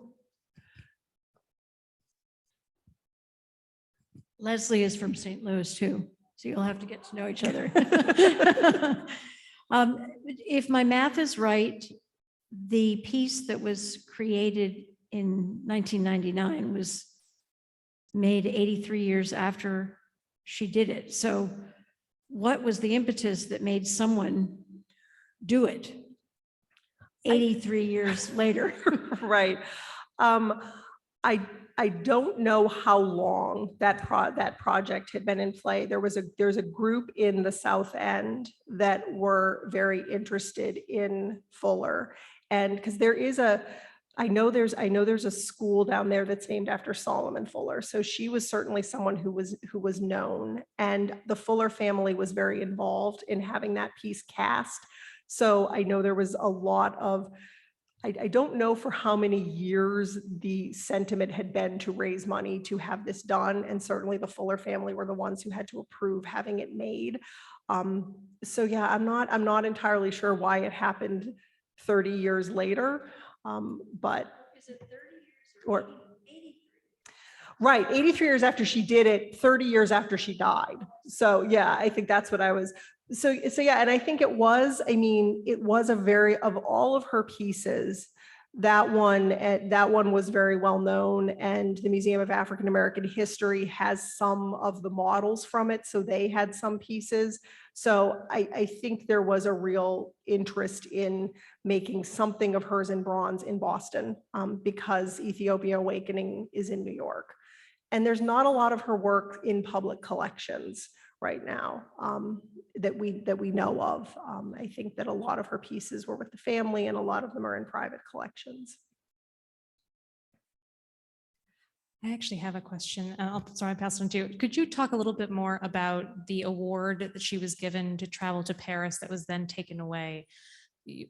Leslie is from St. Louis too, so you'll have to get to know each other. If my math is right, the piece that was created in 1999 was made 83 years after she did it. So what was the impetus that made someone do it 83 years later? Right. I don't know how long that project had been in play. There's a group in the South End that were very interested in Fuller, and because I know there's a school down there that's named after Solomon Fuller. So she was certainly someone who was known, and the Fuller family was very involved in having that piece cast. So I know there was a lot of, I don't know for how many years the sentiment had been to raise money to have this done. And certainly the Fuller family were the ones who had to approve having it made. So yeah, I'm not entirely sure why it happened 30 years later. But Is it 30 years or 83? Right, 83 years after she did it, 30 years after she died. So yeah, I think that's what I was. So yeah, and I think it was a very, of all of her pieces, that one was very well known, and the Museum of African American History has some of the models from it. So they had some pieces. So I think there was a real interest in making something of hers in bronze in Boston, because Ethiopia Awakening is in New York. And there's not a lot of her work in public collections right now, that we know of. I think that a lot of her pieces were with the family, and a lot of them are in private collections. I actually have a question. Sorry, I passed on to you. Could you talk a little bit more about the award that she was given to travel to Paris that was then taken away?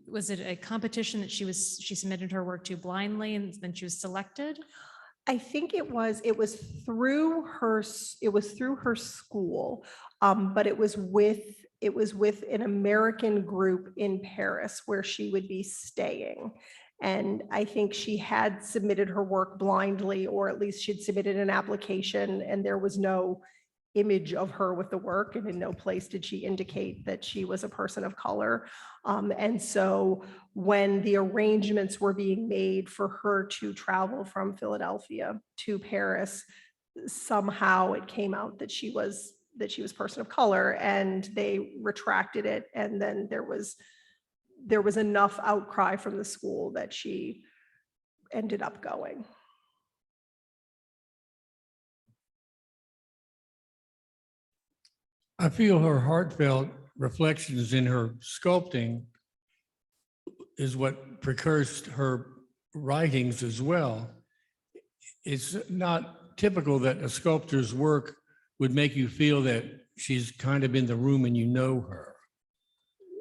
Was it a competition that she submitted her work to blindly and then she was selected? I think it was through her school, but it was with an American group in Paris where she would be staying. And I think she had submitted her work blindly, or at least she'd submitted an application, and there was no image of her with the work, and in no place did she indicate that she was a person of color. And so when the arrangements were being made for her to travel from Philadelphia to Paris, somehow it came out that she was person of color, and they retracted it. And then there was there was enough outcry from the school that she ended up going. I feel her heartfelt reflections in her sculpting is what precursed her writings as well. It's not typical that a sculptor's work would make you feel that she's kind of in the room and you know her.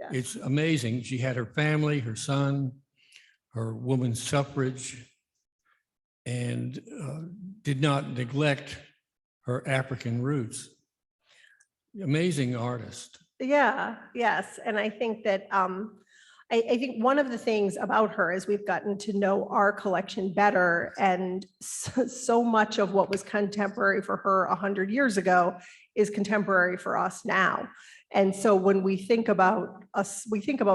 Yeah. It's amazing. She had her family, her son, her women's suffrage, and did not neglect her African roots. Amazing artist. Yeah, yes. And I think that I think one of the things about her is we've gotten to know our collection better, and so much of what was contemporary for her 100 years ago is contemporary for us now. And so when we think about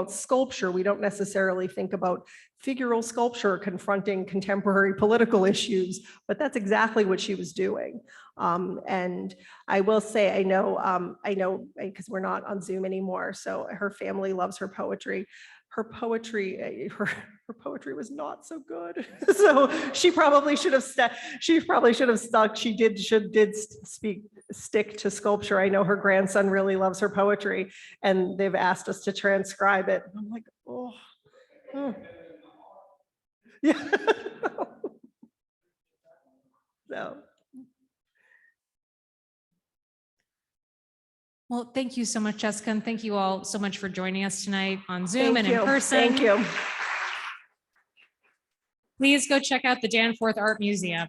sculpture, we don't necessarily think about figural sculpture confronting contemporary political issues, but that's exactly what she was doing. And I will say, I know because we're not on Zoom anymore, so her family loves her poetry. Her poetry was not so good. So she probably should have stuck. She should stick to sculpture. I know her grandson really loves her poetry, and they've asked us to transcribe it. I'm like, oh. Yeah. So. Well, thank you so much, Jessica, and thank you all so much for joining us tonight on Zoom and in Thank you. person. Thank you. Please go check out the Danforth Art Museum.